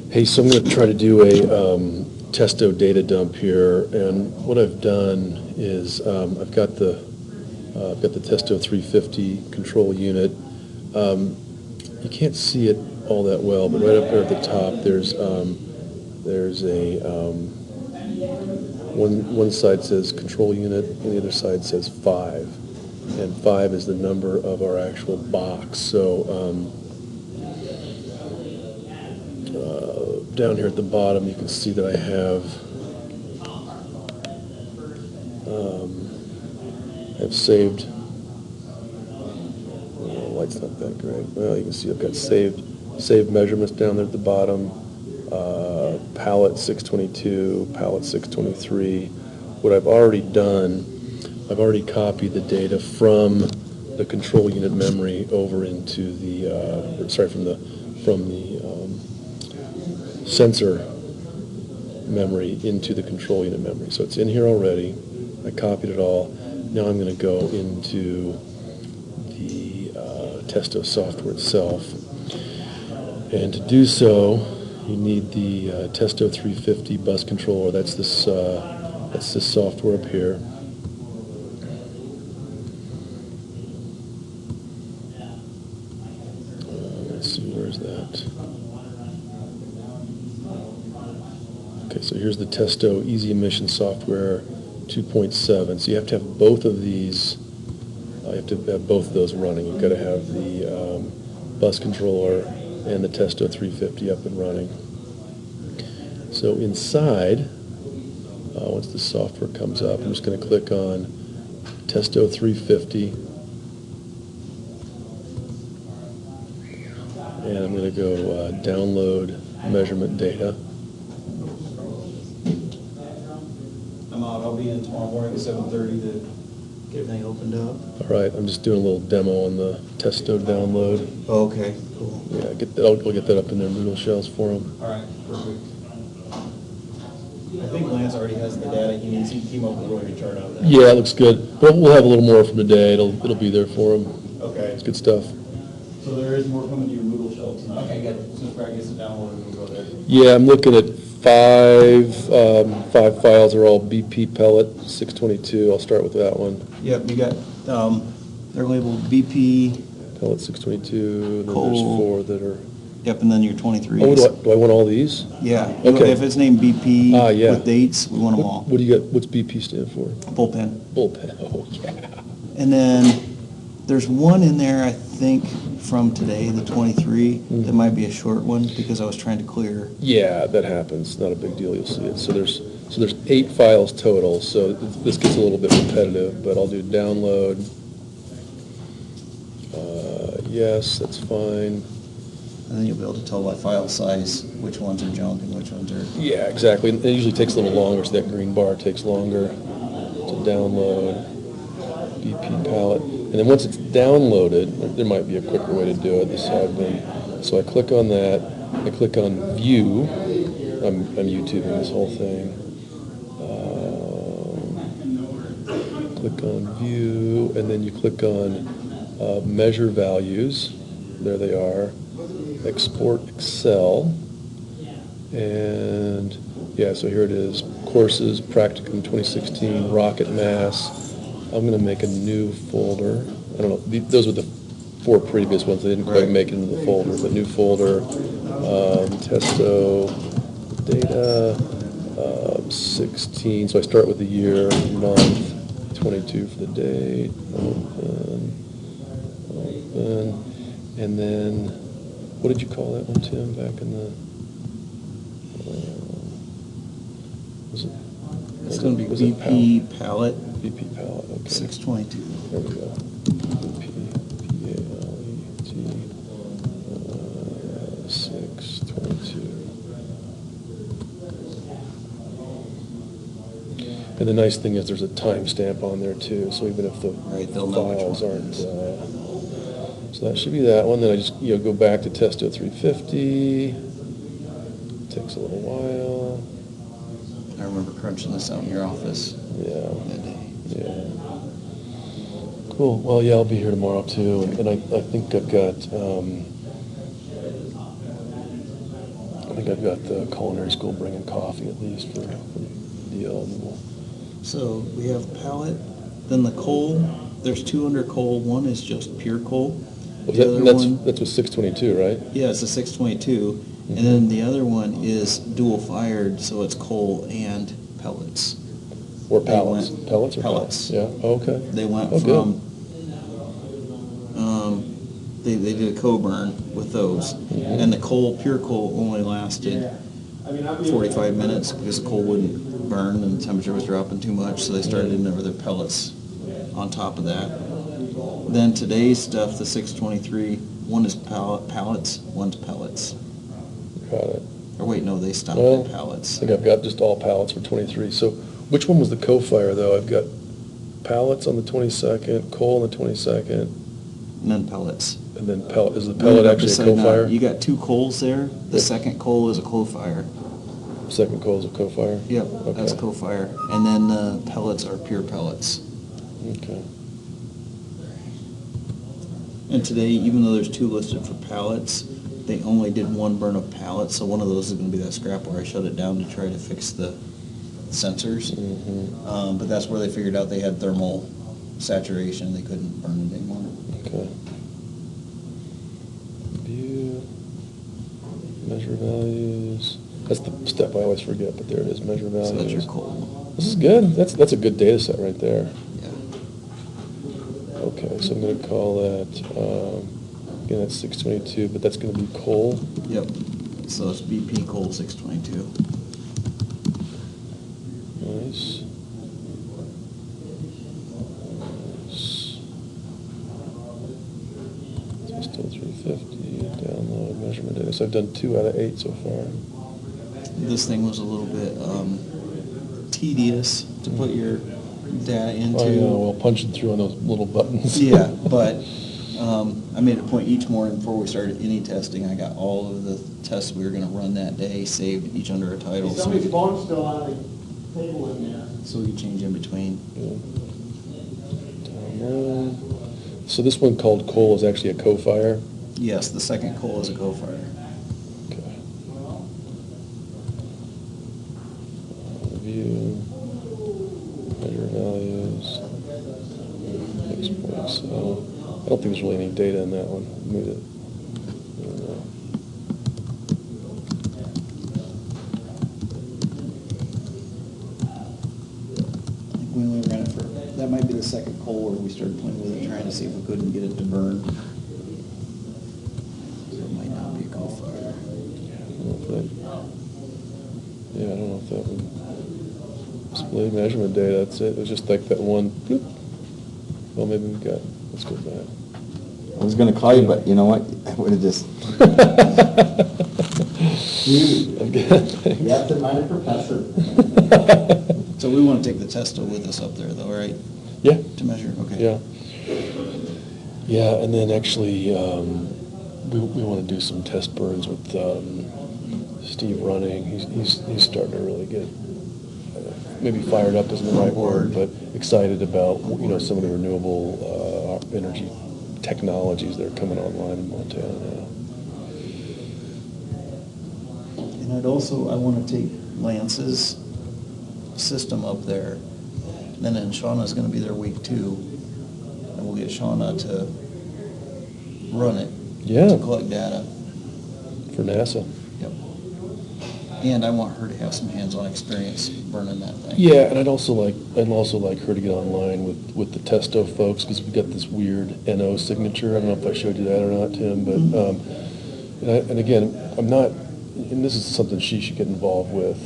Hey, so I'm going to try to do a Testo data dump here, and what I've done is I've got the Testo 350 control unit. You can't see it all that well, but right up there at the top, there's a one side says control unit, and the other side says 5, and 5 is the number of our actual box. So down here at the bottom, you can see that I have saved. The light's not that great. Well, you can see I've got saved measurements down there at the bottom. Palette 622, palette 623. What I've already done, I've already copied the data from the control unit memory over into the from the sensor memory into the control unit memory. So it's in here already. I copied it all. Now I'm going to go into the Testo software itself. And to do so, you need the Testo 350 bus controller. That's this software up here. Let's see, where's that? Okay, so here's the Testo Easy Emission Software 2.7. So you have to have both of these. You have to have both of those running. You've got to have the bus controller and the Testo 350 up and running. So inside, once the software comes up, I'm just going to click on Testo 350, and I'm going to go download measurement data. I'm out. I'll be in tomorrow morning at 7:30 to get everything opened up. All right, I'm just doing a little demo on the Testo download. Oh, okay, cool. Yeah, I'll get that up in their Moodle shells for them. All right, perfect. I think Lance already has the data he needs. He came up with a really good chart out of that. Yeah, it looks good. But we'll have a little more from today. It'll be there for them. Okay. It's good stuff. So there is more coming to your Moodle shelf tonight. Okay, good. As soon as Brad gets it downloaded, we'll go there. Yeah, I'm looking at five files are all BP pellet 622. I'll start with that one. Yep, you got, they're labeled BP. Pellet 622, and then Coal. there's 4 that are... Yep, and then your 23s. Oh, do I want all these? Yeah. Okay. If it's named BP yeah. with dates, we want them all. What do you got? What's BP stand for? Bullpen. Bullpen. Oh, yeah. And then there's one in there, I think, from today, the 23, that might be a short one because I was trying to clear. Yeah, that happens. Not a big deal. You'll see it. So there's 8 files total. So this gets a little bit repetitive, but I'll do download. Yes, that's fine. And then you'll be able to tell by file size which ones are junk and which ones are... Yeah, exactly. It usually takes a little longer, so that green bar takes longer to download. BP palette. And then once it's downloaded, there might be a quicker way to do it. So I click on that. I click on View. I'm YouTubing this whole thing. Click on View, and then you click on Measure Values. There they are. Export Excel. And yeah, so here it is. Courses, Practicum 2016, Rocket Mass. I'm going to make a new folder. I don't know, those were the 4 previous ones. They didn't quite make it into the folder, but new folder, Testo, data, 16. So I start with the year, month, 22 for the date, open, and then, what did you call that one, Tim, back in the, was it? It's going to be BP palette. BP palette, okay. 622. There we go. BP, P-A-L-E-T, 622. And the nice thing is there's a timestamp on there too, so even if the files aren't, so that should be that one. Then I just go back to Testo 350. Takes a little while. I remember crunching this out in your office. Yeah. Midday. Yeah. Cool. Well, yeah, I'll be here tomorrow too, and I think I've got think I've got the culinary school bringing coffee at least for the eligible. So we have pellet, then the coal. There's two under coal. One is just pure coal. Was The that, other that's one, with 622, right? yeah, it's a 622, and then the other one is dual fired, so it's coal and pellets. Or They pallets? went- Pellets or pellets. Yeah, okay. They went Oh, good. from, they did a co-burn with those. And the coal, pure coal, only lasted 45 minutes because the coal wouldn't burn and the temperature was dropping too much, so they started in with their pellets on top of that. Then today's stuff, the 623, one is pallets, one's pellets. Got it. Or wait, no, they stopped Well, at I pallets. think I've got just all pallets for 23. So which one was the co-fire, though? I've got pallets on the 22nd, coal on the 22nd, And then pellets. and then pellet. Is the pellet actually a Beside that, co-fire? You got two coals there. The second coal is a co-fire. Second coal is a co-fire? Yep, that's Okay. co-fire. And then the pellets are pure pellets. Okay. And today, even though there's two listed for pallets, they only did one burn of pallets, so one of those is gonna be that scrap where I shut it down to try to fix the sensors. But that's where they figured out they had thermal saturation, they couldn't burn it anymore. Okay. View, measure values. That's the step I always forget, but there it is, measure values. So that's your coal. This is good. That's a good data set right there. Yeah. Okay, so I'm going to call that, again, that's 622, but that's going to be coal. Yep. So it's BP coal 622. Nice. Nice. Testo 350, download measurement data. So I've done 2 out of 8 so far. This thing was a little bit tedious to put your data into. I know, well, punching through on those little buttons. Yeah, but I made a point each morning before we started any testing, I got all of the tests we were gonna run that day saved, each under a title. So we Somebody's could, phone's still on the table in there. so we could change in between. Yeah. Download. So this one called coal is actually a co-fire? Yes, the second coal is a co-fire. Okay. Review, measure values, fixed point. So I don't think there's really any data in that one. Move it. I think we only ran it for, that might be the second coal where we started playing with it, trying to see if we couldn't get it to burn. So it might not be a co-fire. Yeah, I don't know if that would display measurement data. That's it. It was just like that one. Bloop. Well, maybe we got. Let's go back. I was gonna call you, but you know what? I would've just, You have to mind a professor. So we want to take the Testo with us up there though, right? Yeah. To measure, okay. Yeah. Yeah, and then actually, we want to do some test burns with Steve running. He's starting to really get, maybe fired up isn't the right word, but excited about, some of the renewable energy technologies that are coming online in Montana now. And I want to take Lance's system up there. And then Shauna's going to be there week 2. And we'll get Shauna to run it. Yeah. To collect data. For NASA. Yep. And I want her to have some hands-on experience burning that thing. Yeah, and I'd also like her to get online with the Testo folks, because we've got this weird NO signature. I don't know if I showed you that or not, Tim, but and again, I'm not. And this is something she should get involved with,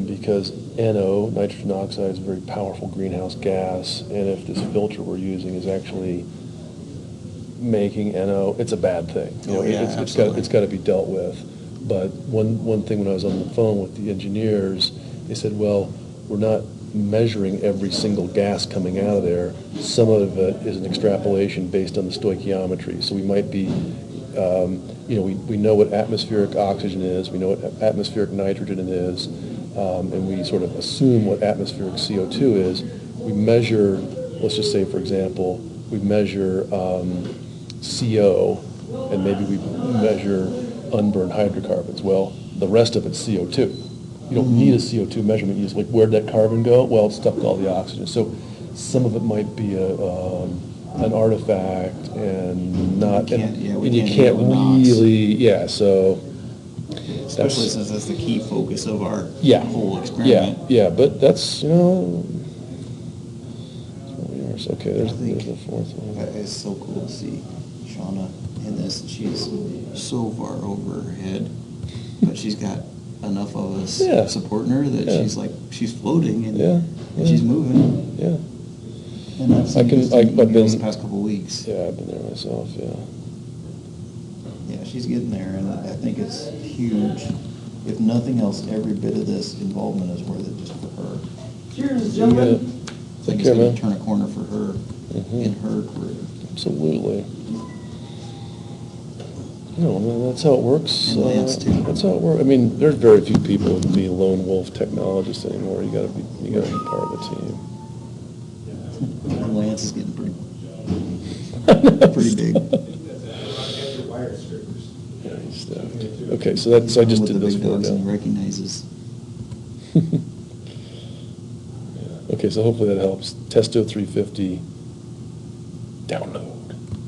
because NO, nitrogen oxide, is a very powerful greenhouse gas, and if this filter we're using is actually making NO, it's a bad thing. It's got to be dealt with. But one thing when I was on the phone with the engineers, they said, well, we're not measuring every single gas coming out of there. Some of it is an extrapolation based on the stoichiometry. So we might be, we know what atmospheric oxygen is, we know what atmospheric nitrogen is, and we sort of assume what atmospheric CO2 is. We measure, let's just say, for example, we measure CO, and maybe we measure unburned hydrocarbons. Well, The rest of it's CO2. You don't need a CO2 measurement. You just like, where'd that carbon go? Well, it stuck to all the oxygen. So some of it might be an artifact and not, We and you can't can't deal with NOx. really, yeah, so. Especially since that's the key focus of our Yeah. whole Yeah, experiment. yeah, but that's, you know, okay, there's I think the fourth one. It's so cool to see Shauna in this. She's so far over her head, but she's got enough of us Yeah. supporting her that Yeah. she's like, she's floating and, Yeah, and she's yeah. moving. Yeah, And I've seen this I've in the been- past couple of weeks. yeah, I've been there myself, yeah. Yeah, she's getting there, and I think it's huge. If nothing else, every bit of this involvement is worth it just for her. Cheers, Yeah, gentlemen. I take think care, it's going man. to turn a corner for her Mhm. in her career. Absolutely. No, I mean, that's how it works. And Lance, too. That's how it works. I mean, there's very few people who can be lone wolf technologists anymore. You gotta be part of the team. And Lance is getting pretty big. Yeah, he's staffed. Okay, so that's, I just With did the those big four dogs and down. recognizes. Okay, so hopefully that helps. Testo 350, download.